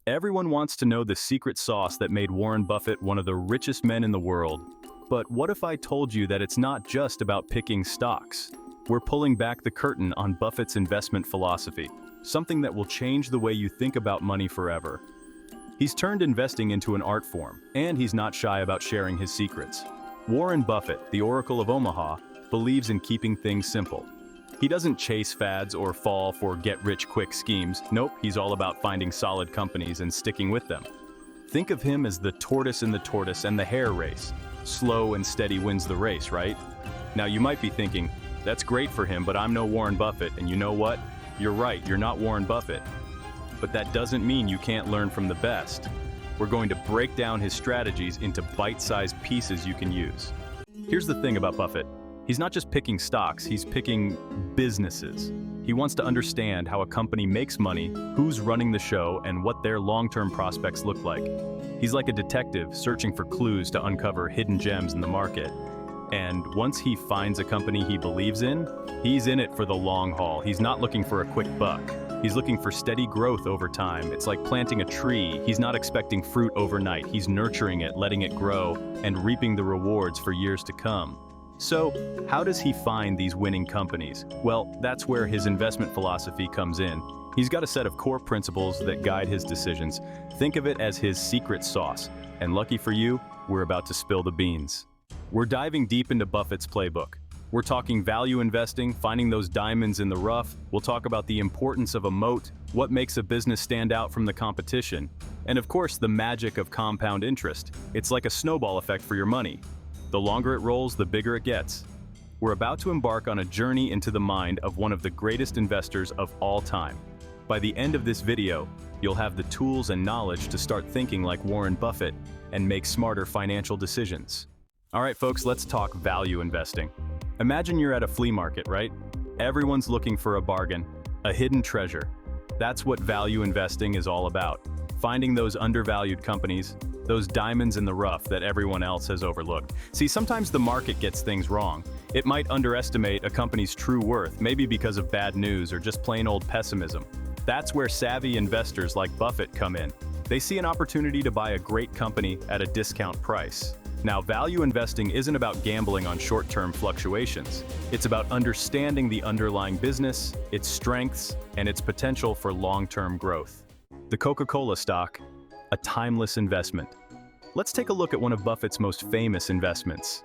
Everyone wants to know the secret sauce that made Warren Buffett one of the richest men in the world. But what if I told you that it's not just about picking stocks? We're pulling back the curtain on Buffett's investment philosophy, something that will change the way you think about money forever. He's turned investing into an art form, and he's not shy about sharing his secrets. Warren Buffett, the Oracle of Omaha, believes in keeping things simple. He doesn't chase fads or fall for get-rich-quick schemes. Nope, he's all about finding solid companies and sticking with them. Think of him as the tortoise in the tortoise and the hare race. Slow and steady wins the race, right? Now you might be thinking, that's great for him, but I'm no Warren Buffett, and you know what? You're right, you're not Warren Buffett. But that doesn't mean you can't learn from the best. We're going to break down his strategies into bite-sized pieces you can use. Here's the thing about Buffett. He's not just picking stocks, he's picking businesses. He wants to understand how a company makes money, who's running the show, and what their long-term prospects look like. He's like a detective searching for clues to uncover hidden gems in the market. And once he finds a company he believes in, he's in it for the long haul. He's not looking for a quick buck. He's looking for steady growth over time. It's like planting a tree. He's not expecting fruit overnight. He's nurturing it, letting it grow, and reaping the rewards for years to come. So, how does he find these winning companies? Well, that's where his investment philosophy comes in. He's got a set of core principles that guide his decisions. Think of it as his secret sauce. And lucky for you, we're about to spill the beans. We're diving deep into Buffett's playbook. We're talking value investing, finding those diamonds in the rough. We'll talk about the importance of a moat, what makes a business stand out from the competition, and of course, the magic of compound interest. It's like a snowball effect for your money. The longer it rolls, the bigger it gets. We're about to embark on a journey into the mind of one of the greatest investors of all time. By the end of this video, you'll have the tools and knowledge to start thinking like Warren Buffett and make smarter financial decisions. All right, folks, let's talk value investing. Imagine you're at a flea market, right? Everyone's looking for a bargain, a hidden treasure. That's what value investing is all about. Finding those undervalued companies, those diamonds in the rough that everyone else has overlooked. See, sometimes the market gets things wrong. It might underestimate a company's true worth, maybe because of bad news or just plain old pessimism. That's where savvy investors like Buffett come in. They see an opportunity to buy a great company at a discount price. Now, value investing isn't about gambling on short-term fluctuations. It's about understanding the underlying business, its strengths, and its potential for long-term growth. The Coca-Cola stock, a timeless investment. Let's take a look at one of Buffett's most famous investments.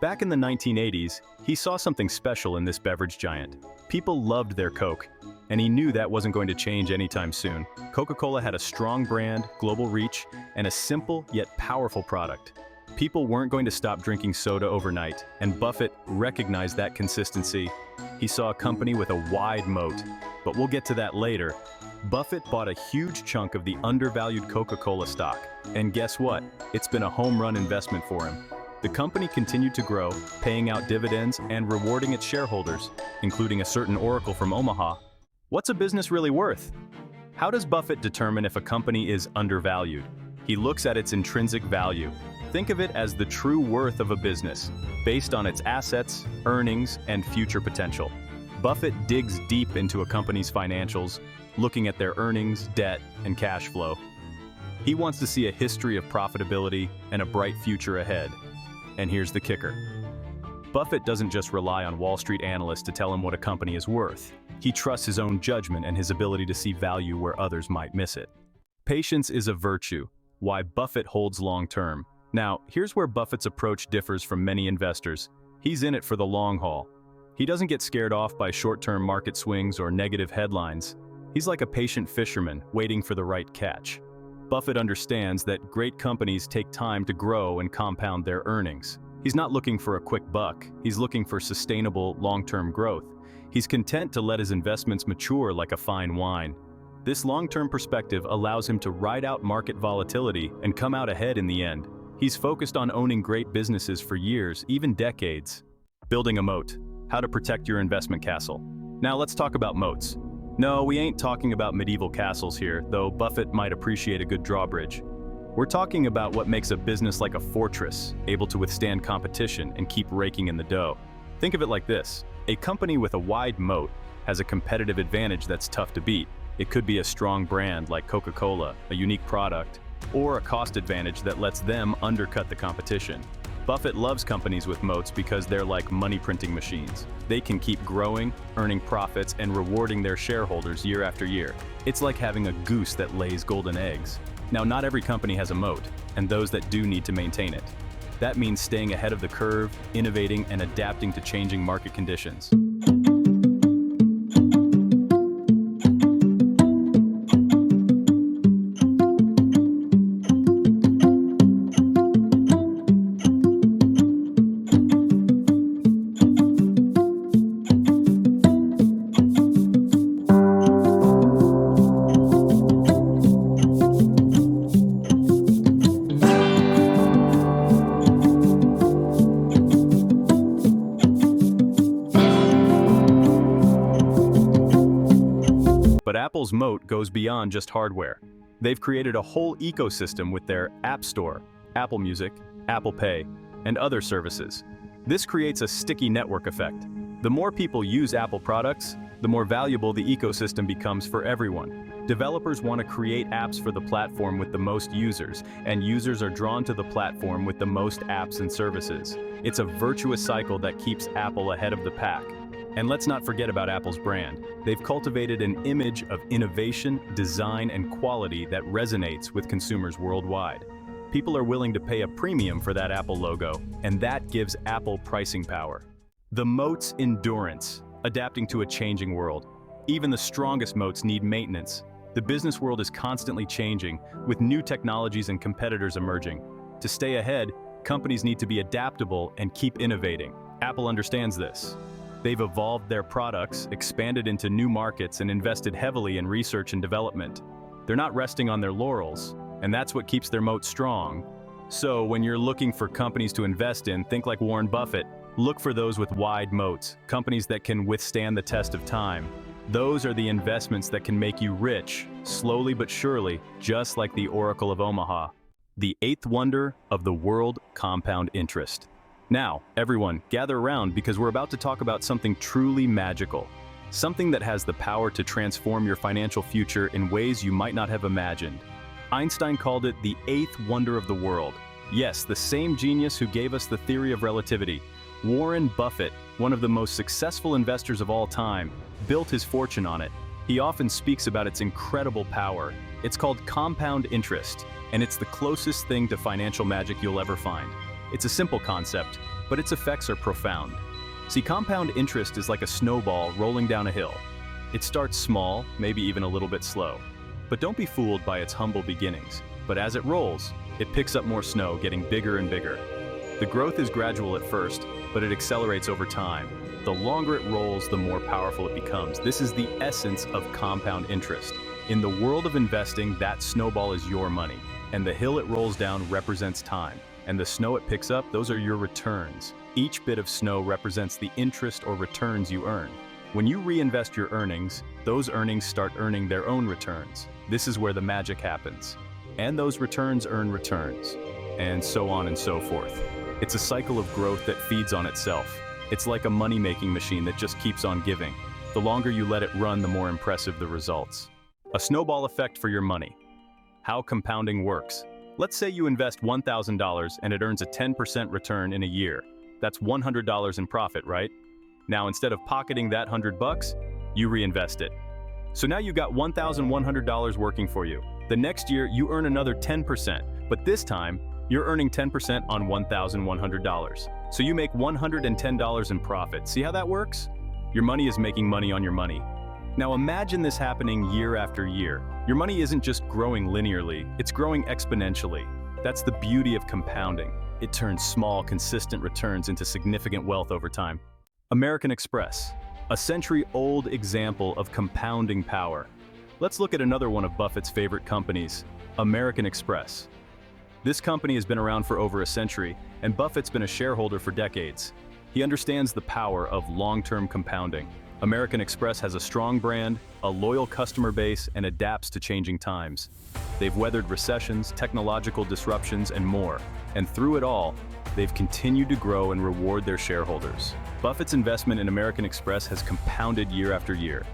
Back in the 1980s, he saw something special in this beverage giant. People loved their Coke, and he knew that wasn't going to change anytime soon. Coca-Cola had a strong brand, global reach, and a simple yet powerful product. People weren't going to stop drinking soda overnight, and Buffett recognized that consistency. He saw a company with a wide moat, but we'll get to that later. Buffett bought a huge chunk of the undervalued Coca-Cola stock, and guess what? It's been a home run investment for him. The company continued to grow, paying out dividends and rewarding its shareholders, including a certain Oracle from Omaha. What's a business really worth? How does Buffett determine if a company is undervalued? He looks at its intrinsic value. Think of it as the true worth of a business, based on its assets, earnings, and future potential. Buffett digs deep into a company's financials, looking at their earnings, debt, and cash flow. He wants to see a history of profitability and a bright future ahead. And here's the kicker. Buffett doesn't just rely on Wall Street analysts to tell him what a company is worth. He trusts his own judgment and his ability to see value where others might miss it. Patience is a virtue, why Buffett holds long-term. Now, here's where Buffett's approach differs from many investors. He's in it for the long haul. He doesn't get scared off by short-term market swings or negative headlines. He's like a patient fisherman waiting for the right catch. Buffett understands that great companies take time to grow and compound their earnings. He's not looking for a quick buck. He's looking for sustainable, long-term growth. He's content to let his investments mature like a fine wine. This long-term perspective allows him to ride out market volatility and come out ahead in the end. He's focused on owning great businesses for years, even decades. Building a moat. How to protect your investment castle. Now let's talk about moats. No, we ain't talking about medieval castles here, though Buffett might appreciate a good drawbridge. We're talking about what makes a business like a fortress, able to withstand competition and keep raking in the dough. Think of it like this. A company with a wide moat has a competitive advantage that's tough to beat. It could be a strong brand like Coca-Cola, a unique product, or a cost advantage that lets them undercut the competition. Buffett loves companies with moats because they're like money printing machines. They can keep growing, earning profits, and rewarding their shareholders year after year. It's like having a goose that lays golden eggs. Now, not every company has a moat, and those that do need to maintain it. That means staying ahead of the curve, innovating, and adapting to changing market conditions. But Apple's moat goes beyond just hardware. They've created a whole ecosystem with their App Store, Apple Music, Apple Pay, and other services. This creates a sticky network effect. The more people use Apple products, the more valuable the ecosystem becomes for everyone. Developers want to create apps for the platform with the most users, and users are drawn to the platform with the most apps and services. It's a virtuous cycle that keeps Apple ahead of the pack. And let's not forget about Apple's brand. They've cultivated an image of innovation, design, and quality that resonates with consumers worldwide. People are willing to pay a premium for that Apple logo, and that gives Apple pricing power. The moat's endurance, adapting to a changing world. Even the strongest moats need maintenance. The business world is constantly changing, with new technologies and competitors emerging. To stay ahead, companies need to be adaptable and keep innovating. Apple understands this. They've evolved their products, expanded into new markets, and invested heavily in research and development. They're not resting on their laurels, and that's what keeps their moat strong. So when you're looking for companies to invest in, think like Warren Buffett. Look for those with wide moats, companies that can withstand the test of time. Those are the investments that can make you rich, slowly but surely, just like the Oracle of Omaha. The eighth wonder of the world: compound interest. Now, everyone, gather around because we're about to talk about something truly magical. Something that has the power to transform your financial future in ways you might not have imagined. Einstein called it the eighth wonder of the world. Yes, the same genius who gave us the theory of relativity. Warren Buffett, one of the most successful investors of all time, built his fortune on it. He often speaks about its incredible power. It's called compound interest, and it's the closest thing to financial magic you'll ever find. It's a simple concept, but its effects are profound. See, compound interest is like a snowball rolling down a hill. It starts small, maybe even a little bit slow. But don't be fooled by its humble beginnings. But as it rolls, it picks up more snow, getting bigger and bigger. The growth is gradual at first, but it accelerates over time. The longer it rolls, the more powerful it becomes. This is the essence of compound interest. In the world of investing, that snowball is your money, and the hill it rolls down represents time. And the snow it picks up, those are your returns. Each bit of snow represents the interest or returns you earn. When you reinvest your earnings, those earnings start earning their own returns. This is where the magic happens. And those returns earn returns, and so on and so forth. It's a cycle of growth that feeds on itself. It's like a money-making machine that just keeps on giving. The longer you let it run, the more impressive the results. A snowball effect for your money. How compounding works. Let's say you invest $1,000 and it earns a 10% return in a year. That's $100 in profit, right? Now, instead of pocketing that $100, you reinvest it. So now you got $1,100 working for you. The next year, you earn another 10%, but this time, you're earning 10% on $1,100. So you make $110 in profit. See how that works? Your money is making money on your money. Now imagine this happening year after year. Your money isn't just growing linearly, it's growing exponentially. That's the beauty of compounding. It turns small, consistent returns into significant wealth over time. American Express, a century-old example of compounding power. Let's look at another one of Buffett's favorite companies, American Express. This company has been around for over a century, and Buffett's been a shareholder for decades. He understands the power of long-term compounding. American Express has a strong brand, a loyal customer base, and adapts to changing times. They've weathered recessions, technological disruptions, and more. And through it all, they've continued to grow and reward their shareholders. Buffett's investment in American Express has compounded year after year.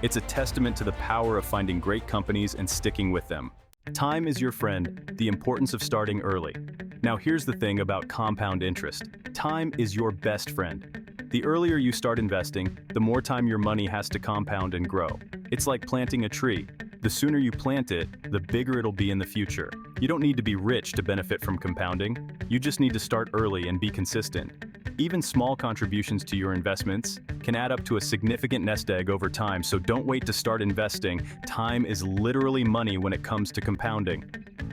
It's a testament to the power of finding great companies and sticking with them. Time is your friend, the importance of starting early. Now here's the thing about compound interest. Time is your best friend. The earlier you start investing, the more time your money has to compound and grow. It's like planting a tree. The sooner you plant it, the bigger it'll be in the future. You don't need to be rich to benefit from compounding. You just need to start early and be consistent. Even small contributions to your investments can add up to a significant nest egg over time, so don't wait to start investing. Time is literally money when it comes to compounding.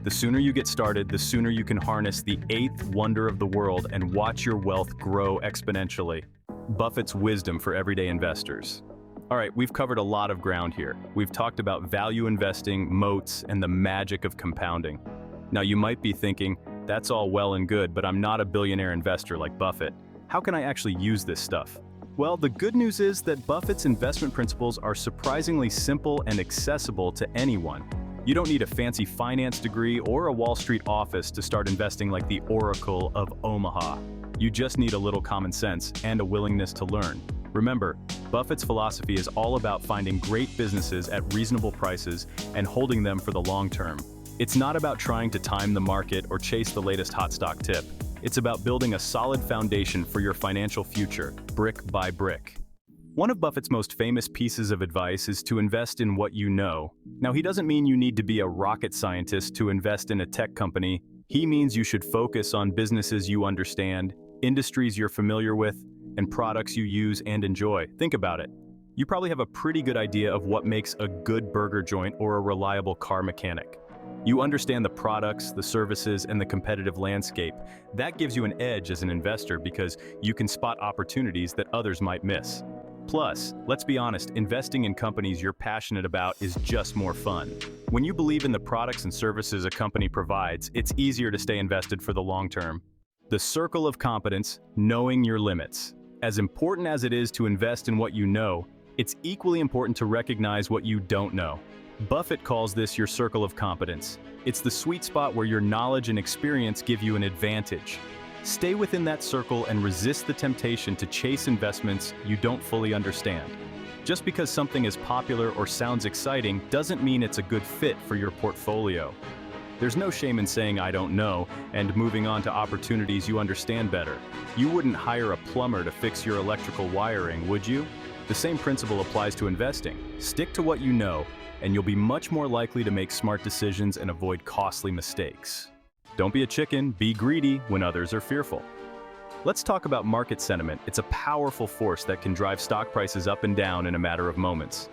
The sooner you get started, the sooner you can harness the eighth wonder of the world and watch your wealth grow exponentially. Buffett's wisdom for everyday investors. All right, we've covered a lot of ground here. We've talked about value investing, moats, and the magic of compounding. Now you might be thinking, that's all well and good, but I'm not a billionaire investor like Buffett. How can I actually use this stuff? Well, the good news is that Buffett's investment principles are surprisingly simple and accessible to anyone. You don't need a fancy finance degree or a Wall Street office to start investing like the Oracle of Omaha. You just need a little common sense and a willingness to learn. Remember, Buffett's philosophy is all about finding great businesses at reasonable prices and holding them for the long term. It's not about trying to time the market or chase the latest hot stock tip. It's about building a solid foundation for your financial future, brick by brick. One of Buffett's most famous pieces of advice is to invest in what you know. Now, he doesn't mean you need to be a rocket scientist to invest in a tech company. He means you should focus on businesses you understand, industries you're familiar with, and products you use and enjoy. Think about it. You probably have a pretty good idea of what makes a good burger joint or a reliable car mechanic. You understand the products, the services, and the competitive landscape. That gives you an edge as an investor because you can spot opportunities that others might miss. Plus, let's be honest, investing in companies you're passionate about is just more fun. When you believe in the products and services a company provides, it's easier to stay invested for the long term. The circle of competence, knowing your limits. As important as it is to invest in what you know, it's equally important to recognize what you don't know. Buffett calls this your circle of competence. It's the sweet spot where your knowledge and experience give you an advantage. Stay within that circle and resist the temptation to chase investments you don't fully understand. Just because something is popular or sounds exciting doesn't mean it's a good fit for your portfolio. There's no shame in saying I don't know and moving on to opportunities you understand better. You wouldn't hire a plumber to fix your electrical wiring, would you? The same principle applies to investing. Stick to what you know, and you'll be much more likely to make smart decisions and avoid costly mistakes. Don't be a chicken, be greedy when others are fearful. Let's talk about market sentiment. It's a powerful force that can drive stock prices up and down in a matter of moments.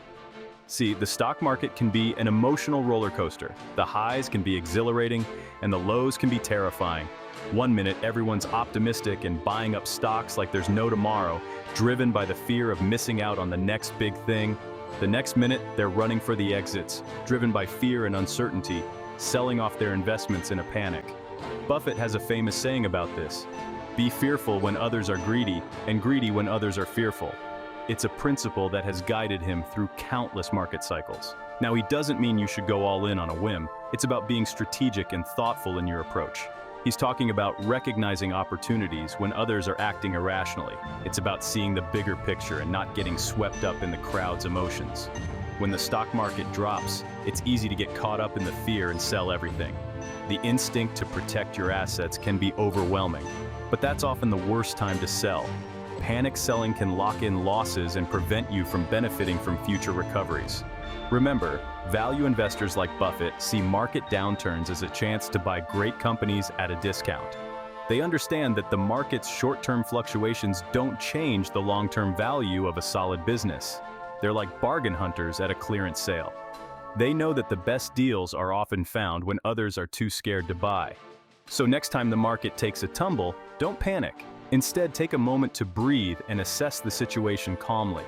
See, the stock market can be an emotional roller coaster. The highs can be exhilarating, and the lows can be terrifying. One minute, everyone's optimistic and buying up stocks like there's no tomorrow, driven by the fear of missing out on the next big thing. The next minute, they're running for the exits, driven by fear and uncertainty, selling off their investments in a panic. Buffett has a famous saying about this: be fearful when others are greedy, and greedy when others are fearful. It's a principle that has guided him through countless market cycles. Now, he doesn't mean you should go all in on a whim. It's about being strategic and thoughtful in your approach. He's talking about recognizing opportunities when others are acting irrationally. It's about seeing the bigger picture and not getting swept up in the crowd's emotions. When the stock market drops, it's easy to get caught up in the fear and sell everything. The instinct to protect your assets can be overwhelming, but that's often the worst time to sell. Panic selling can lock in losses and prevent you from benefiting from future recoveries. Remember, value investors like Buffett see market downturns as a chance to buy great companies at a discount. They understand that the market's short-term fluctuations don't change the long-term value of a solid business. They're like bargain hunters at a clearance sale. They know that the best deals are often found when others are too scared to buy. So next time the market takes a tumble, don't panic. Instead, take a moment to breathe and assess the situation calmly.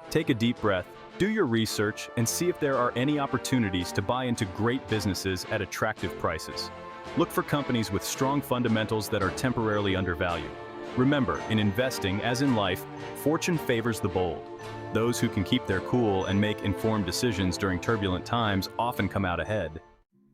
Take a deep breath, do your research, and see if there are any opportunities to buy into great businesses at attractive prices. Look for companies with strong fundamentals that are temporarily undervalued. Remember, in investing, as in life, fortune favors the bold. Those who can keep their cool and make informed decisions during turbulent times often come out ahead.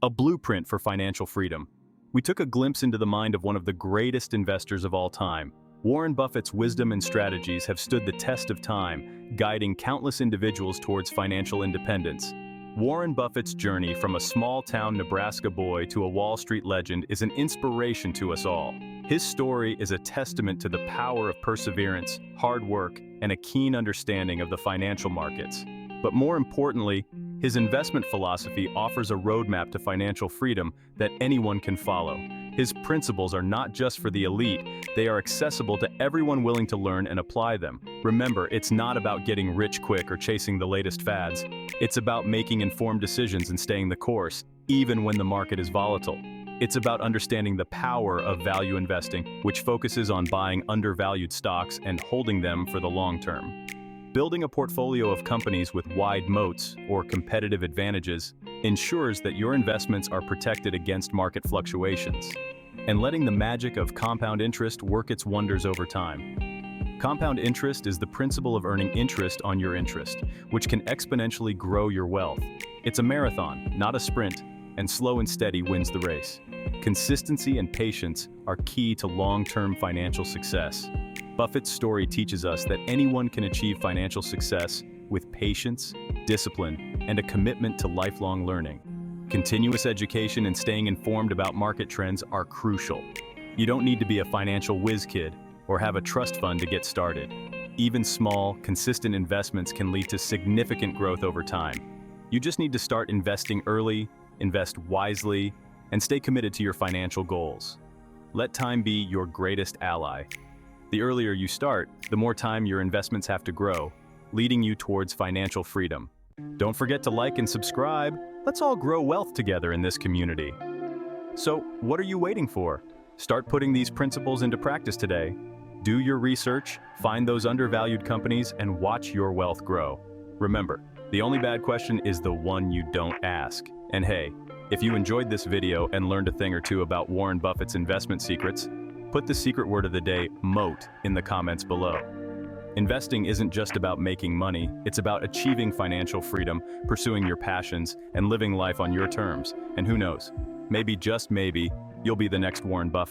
A blueprint for financial freedom. We took a glimpse into the mind of one of the greatest investors of all time, Warren Buffett's wisdom and strategies have stood the test of time, guiding countless individuals towards financial independence. Warren Buffett's journey from a small-town Nebraska boy to a Wall Street legend is an inspiration to us all. His story is a testament to the power of perseverance, hard work, and a keen understanding of the financial markets. But more importantly, his investment philosophy offers a roadmap to financial freedom that anyone can follow. His principles are not just for the elite, they are accessible to everyone willing to learn and apply them. Remember, it's not about getting rich quick or chasing the latest fads. It's about making informed decisions and staying the course, even when the market is volatile. It's about understanding the power of value investing, which focuses on buying undervalued stocks and holding them for the long term. Building a portfolio of companies with wide moats, or competitive advantages, ensures that your investments are protected against market fluctuations, and letting the magic of compound interest work its wonders over time. Compound interest is the principle of earning interest on your interest, which can exponentially grow your wealth. It's a marathon, not a sprint, and slow and steady wins the race. Consistency and patience are key to long-term financial success. Buffett's story teaches us that anyone can achieve financial success with patience, discipline, and a commitment to lifelong learning. Continuous education and staying informed about market trends are crucial. You don't need to be a financial whiz kid or have a trust fund to get started. Even small, consistent investments can lead to significant growth over time. You just need to start investing early, invest wisely, and stay committed to your financial goals. Let time be your greatest ally. The earlier you start, the more time your investments have to grow, leading you towards financial freedom. Don't forget to like and subscribe. Let's all grow wealth together in this community. So, what are you waiting for? Start putting these principles into practice today. Do your research, find those undervalued companies, and watch your wealth grow. Remember, the only bad question is the one you don't ask. And hey, if you enjoyed this video and learned a thing or two about Warren Buffett's investment secrets, put the secret word of the day, moat, in the comments below. Investing isn't just about making money, it's about achieving financial freedom, pursuing your passions, and living life on your terms. And who knows, maybe, just maybe, you'll be the next Warren Buffett.